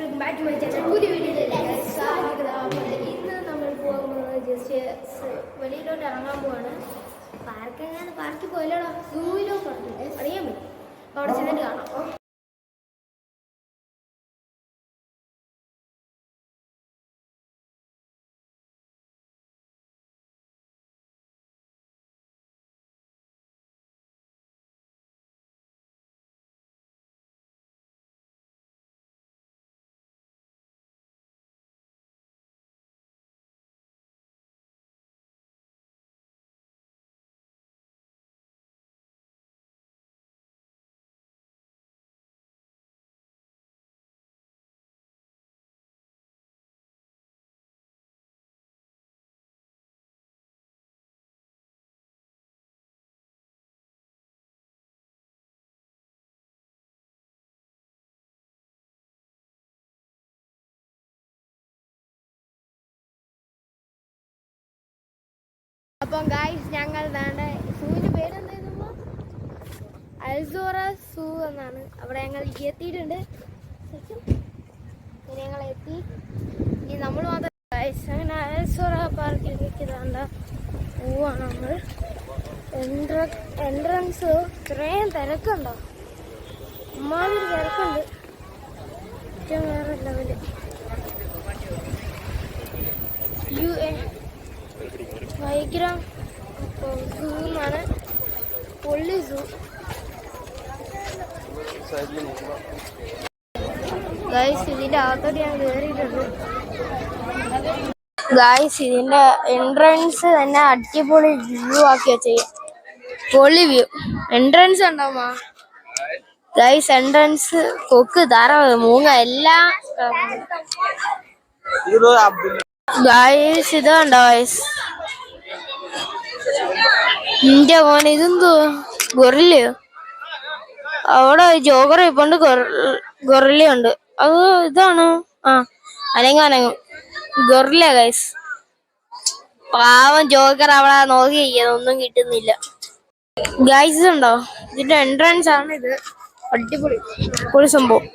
Welcome back to my channel. പുതിയ വീഡിയോയിലേക്ക് സ്വാഗതം. ഇന്ന് നമ്മൾ പോകുന്നത് ജസ്റ്റ് വെളിയിലോട്ട് ഇറങ്ങാൻ പോവാണ്. പാർക്കിൽ പോയാലോ സൂയിലോ പറഞ്ഞിട്ട് അറിയാൻ പറ്റും. അപ്പോൾ അവിടെ ചെന്നിട്ട് കാണാം. അപ്പം ഗായ്സ് ഞങ്ങൾ വേണ്ട സൂവിൻ്റെ പേരെന്തായിരുന്നു? അൽസോറ സൂ എന്നാണ്. അവിടെ ഞങ്ങൾ എത്തിയിട്ടുണ്ട്. ഞങ്ങൾ എത്തി. ഇനി നമ്മൾ മാത്രം ഗായ്സ് അങ്ങനെ അൽസോറ പാർക്കിലേക്ക് വേണ്ട പോവാണ് നമ്മൾ. എൻട്രൻസ് ഇത്രയും തിരക്കുണ്ടോ? അമ്മാതിരി തിരക്കുണ്ട്. ഏറ്റവും വേറെ ലെവല്. ഭയങ്കര സൂ എന്നാണ്. പൊള്ളി സൂ. ഗായ്സ് ഇതിന്റെ അകത്തോട്ട് ഞാൻ കയറിയിട്ടുണ്ട്. ഗായ്സ് ഇതിന്റെ എൻട്രൻസ് തന്നെ അടിപൊളി വ്യൂ ആക്കിയാ ചെയ്യാം. പൊള്ളി വ്യൂ. എൻട്രൻസ് ഉണ്ടാവുമാ ഗായ്സ്? എൻട്രൻസ് കൊക്ക് തറ മൂങ്ങ എല്ലാം ഗായ്സ്. ഇതുണ്ടോ ഗായ്സ്? എന്റെ മോനെ ഇതെന്തോ ഗൊറില്ലയോ? അവിടെ ജോഗർ ഇപ്പോണ്ട്. ഗൊറില്ലയുണ്ട്. അത് ഇതാണ്. അനങ്ങും ഗൊറില്ല ഗൈസ്. പാവം ജോഗർ അവിടെ നോക്കി ഒന്നും കിട്ടുന്നില്ല ഗൈസ്. ഉണ്ടോ ഇതിന്റെ എൻട്രൻസ് ആണ് ഇത്. അടിപൊളി സംഭവം.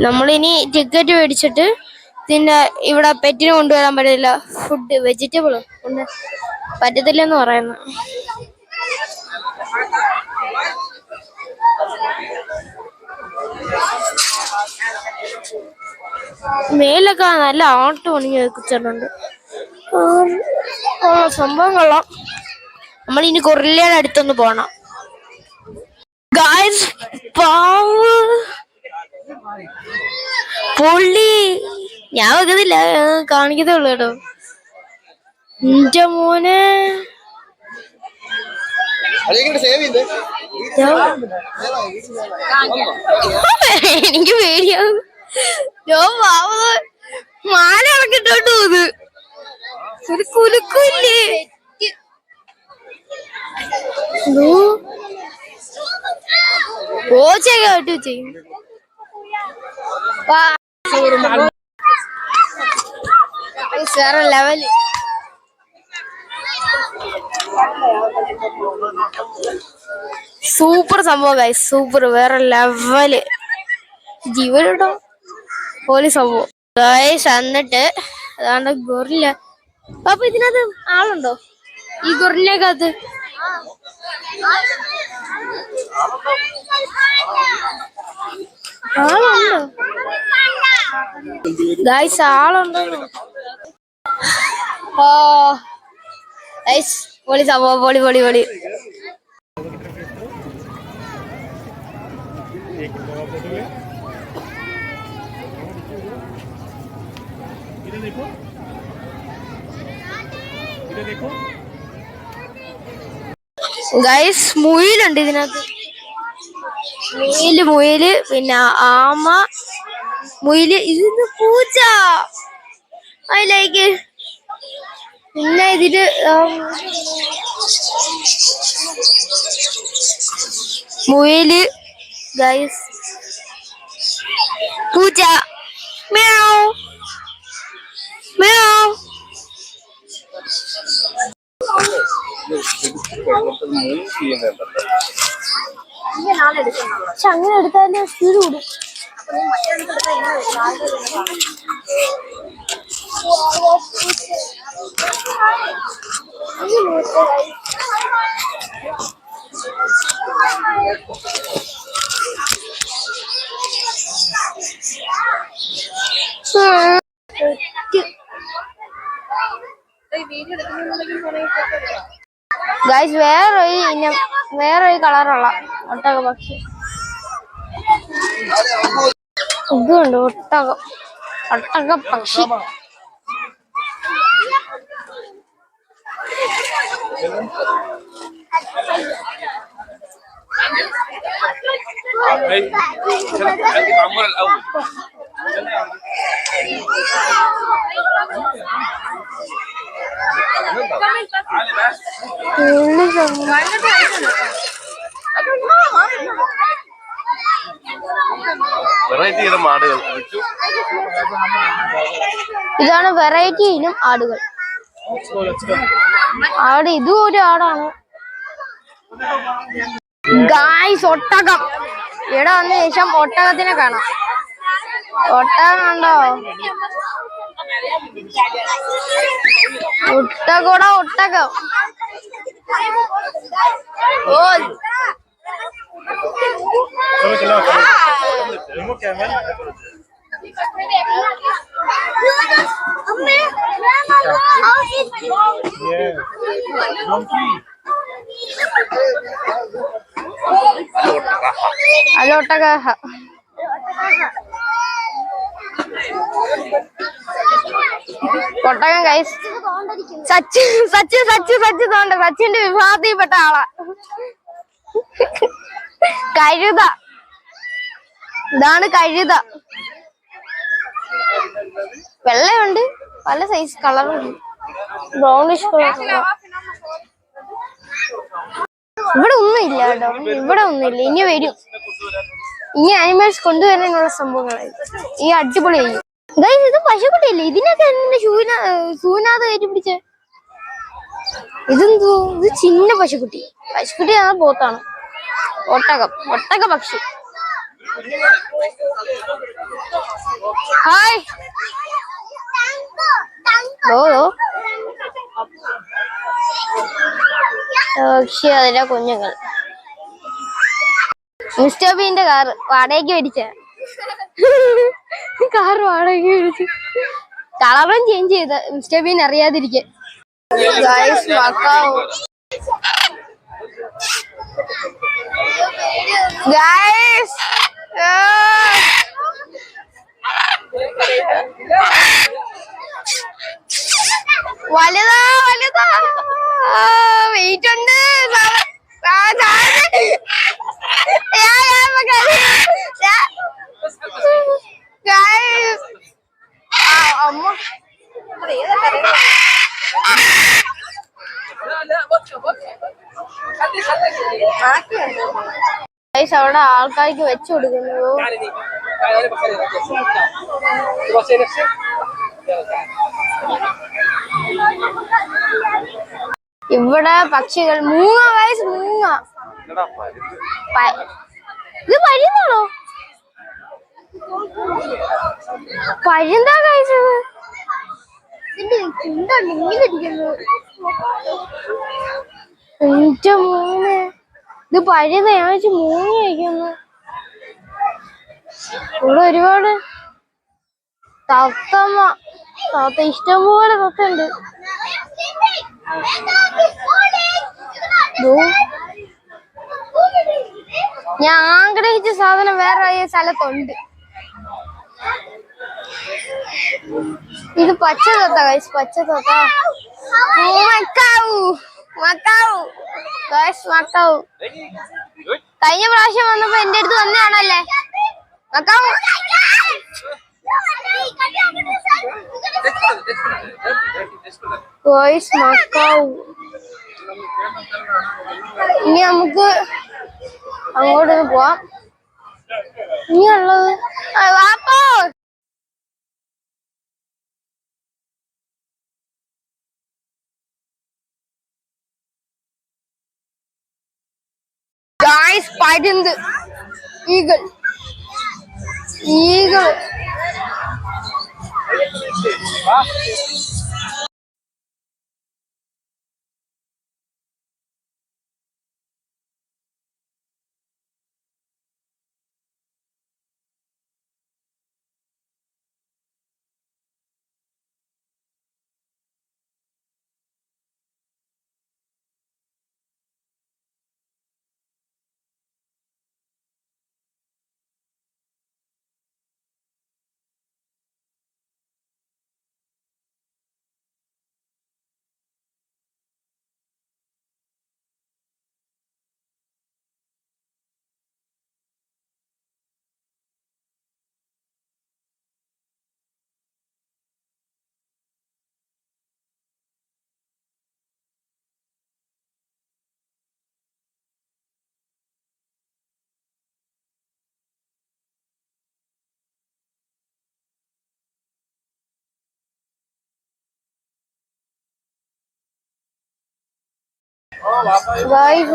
നമ്മളിനി ടിക്കറ്റ് മേടിച്ചിട്ട് പിന്നെ ഇവിടെ പെറ്റിന് കൊണ്ടുവരാൻ പറ്റില്ല. ഫുഡ് വെജിറ്റബിൾ കൊണ്ട് പറ്റത്തില്ലെന്ന് പറയുന്നു. മേലൊക്കെ നല്ല ആട്ട് പണിഞ്ഞ് വെച്ചിട്ടുണ്ട്. സംഭവം കൊള്ളാം. നമ്മളിനി ഗൊറില്ലയുടെ അടുത്തൊന്ന് പോണം ഗായ്സ്. പാവ് പൊള്ളി. ഞാൻ വെക്കുന്നില്ല, കാണിക്കത്തേ ഉള്ളു കേട്ടോ. എന്റെ മോനെ എനിക്ക് പേടിയാവും. മാല ഇറക്കിട്ടോട്ട് പോന്ന് ഒരു കുലുക്കില്ലേ. ഓച്ചൊക്കെ ചെയ്യും. വേറെ ലെവല്. സൂപ്പർ സംഭവം ഗൈസ്. സൂപ്പർ വേറെ ലെവല്. ജീവനുണ്ടോ പോലീസ് സംഭവം ഗൈസ്. എന്നിട്ട് അതാണ്ട് ഗൊറില്ല. അപ്പൊ ഇതിനകത്ത് ആളുണ്ടോ? ഈ ഗൊറില്ലക്കകത്ത് ആളുണ്ടോ ഗൈസ്? ആളുണ്ടോ? പൊളി സംഭവം. പൊളി. ഗൈസ് മുയിലുണ്ട് ഇതിനകത്ത്. മുയില് പിന്നെ ആമ, മുയില്, ഇതിന് പൂച്ച. അതിലേക്ക് പിന്നെ ഇതില് മുയില് ഗൈസ്, പൂച്ച. മ്യാവ് മ്യാവ്. പക്ഷെ അങ്ങനെ എടുത്താലും സ്പീഡ് കൂടും. ഗൈസ് വേറൊരു കളറുള്ള ഒട്ടക പക്ഷി. ഇതുണ്ട് ഒട്ടക പക്ഷി. ഇതാണ് വെറൈറ്റി ഇനം ആടുകൾ. ഇതും ഒരു ആടാണ് ഗായ്സ്. ഒട്ടകം ഇവിടെ വന്ന ശേഷം ഒട്ടകത്തിനെ കാണാം. ഒട്ടകം കണ്ടോ? ഒട്ടകം. അത് ഒട്ടക. ഒട്ടകം ഗൈസ്. സച്ചിന്റെ വിഭാഗത്തിൽപ്പെട്ട ആളാ. കഴുത. ഇതാണ് കഴുത. വെള്ളയുണ്ട്, പല സൈസ് കളറുണ്ട്. Brownish colour. ഇവിടെ ഒന്നുമില്ല കേട്ടോ, ഇവിടെ ഒന്നുമില്ല. ഇനി വരും. ഇനി ആനിമൽസ് കൊണ്ടുവരാനുള്ള സംഭവങ്ങളായി. ഈ അടിപൊളിയായി. ഇത് പശുക്കുട്ടിയല്ലേ? ഇതിനൊക്കെ എന്നെ സൂനാഥ് കയറ്റി പിടിച്ചേ. ഇതെന്തോ? ഇത് ചിന്ന പശുക്കുട്ടി. പശുക്കുട്ടിയാണ്, പോത്താണ്. ഒട്ടക പക്ഷി. ഹായ്. പക്ഷി അതിലെ കുഞ്ഞുങ്ങൾ. മിസ്റ്റർ ബീന്റെ കാറ് വാടകയ്ക്ക് മേടിച്ച. കാറ് വാടകയ്ക്ക് മേടിച്ചു. കളറും ചേഞ്ച് ചെയ്ത മിസ്റ്റർ ബീൻ അറിയാതിരിക്കെ. വലുതാ വെയിറ്റ് ഉണ്ട്. അമ്മ അവിടെ ആൾക്കാർക്ക് വെച്ചു കൊടുക്കുന്നു. ഇവിടെ പക്ഷികൾ. മൂങ്ങ. ഇത് പരുന്നാണോ? പരുന്താ കഴിച്ചത്. എന്റെ മൂന്ന്. ഇത് പരുന്ന. ഞാൻ വെച്ച് മൂങ്ങ കഴിക്കുന്നു. ഇവിടെ ഒരുപാട് തത്ത ഇഷ്ടംപോലെ തത്തുണ്ട്. ഞാൻ ആഗ്രഹിച്ച സാധനം വേറെ സ്ഥലത്തുണ്ട്. ഇത് പച്ച തത്ത ഗൈസ്. മക്കാവു. കഴിഞ്ഞ പ്രാവശ്യം വന്നപ്പോ എന്റെ അടുത്ത് വന്നതാണല്ലേ മക്കാവു. ഇനി നമുക്ക് അങ്ങോട്ട് പോവാം. ഇനിയുള്ളത് പരുന്ത്. ഈഗിൾ.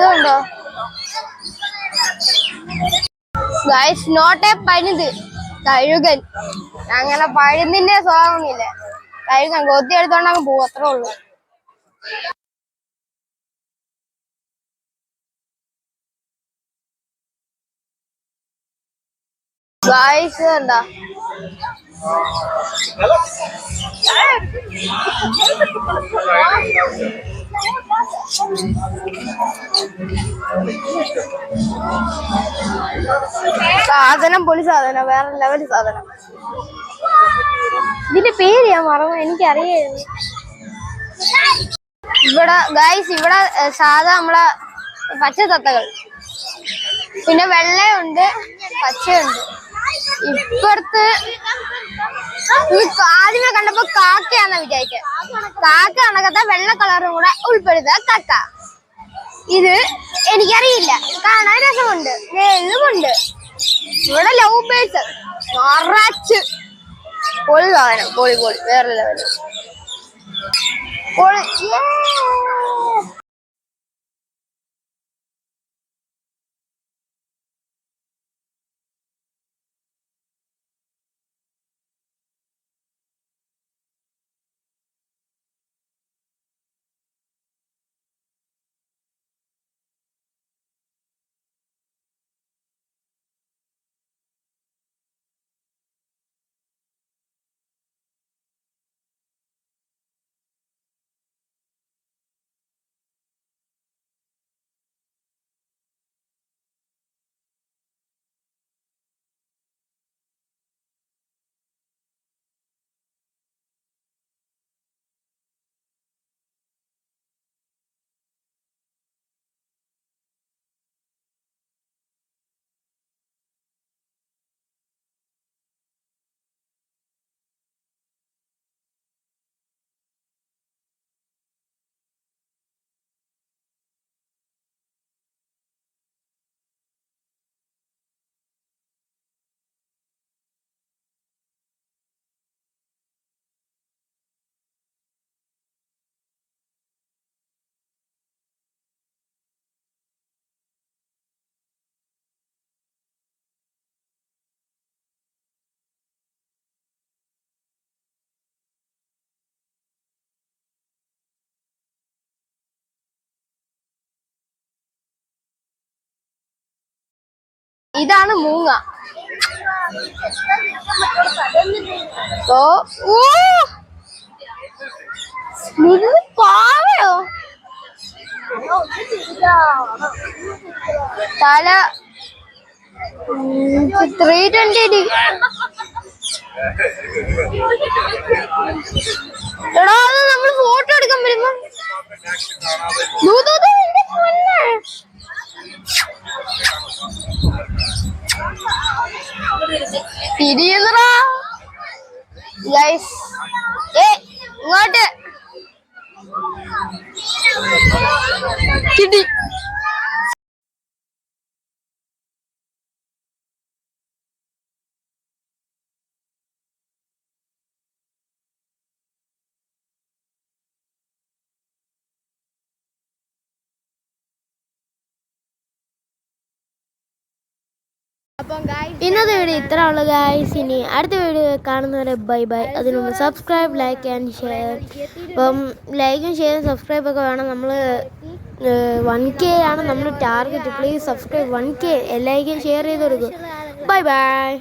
ഉണ്ടോ ഗൈസ് നോട്ട് എ പഴുത് കഴുകൻ അങ്ങനെ പഴുതിന്റെ സ്വഭാവമൊന്നുമില്ല കഴുകൻ കൊത്തി എടുത്തോണ്ടങ്ങ് പോകും അത്രേ ഉള്ളൂ ഗൈസ് എന്താ സാധനം പൊളി സാധനം വേറെ ലെവൽ സാധനം ഇതിന്റെ പേര് ഞാൻ മറന്നു എനിക്കറിയായിരുന്നു ഇവിടെ ഗൈസ് ഇവിടെ സാധാ നമ്മളെ പച്ച തത്തകൾ പിന്നെ വെള്ളയുണ്ട് പച്ചയുണ്ട് ഇപ്പുറത്ത് ആദ്യമേ കണ്ടപ്പോ കാക്കയാണെന്ന് വിചാരിച്ചത് കാക്ക കണക്കത്തെ വെള്ള കളറും കൂടെ ഉൾപ്പെടുത്ത കാക്ക ഇത് എനിക്കറിയില്ല കാണാൻ രസമുണ്ട് വെള്ളമുണ്ട് ഇവിടെ ലവ് ബേഴ്സ് നിറച്ച് പൊളി സാധനം പൊളി പൊളി വേറെ ലെവല് പൊളി ഇതാണ് മൂങ്ങ പാവയോ തല 320 എടാ നമ്മൾ ഫോട്ടോ എടുക്കാൻ വരുമ്പോ തിരിയുന്നടാ ഗൈസ് ഇങ്ങോട്ട് കിട്ടി ഇന്നത്തെ വീഡിയോ ഇത്ര ഉള്ളു ഗായ്സ്. ഇനി അടുത്ത വീഡിയോ കാണുന്നവരെ ബൈ ബൈ. അതിനുമുമ്പ് സബ്സ്ക്രൈബ്, ലൈക്ക് ആൻഡ് ഷെയർ. അപ്പം ലൈക്കും ഷെയറും സബ്സ്ക്രൈബ് ഒക്കെ വേണം. നമ്മൾ 1K ആണ് നമ്മൾ ടാർഗറ്റ്. Please subscribe 1K. എല്ലാവർക്കും ഷെയർ ചെയ്ത് കൊടുക്കും. Bye bye.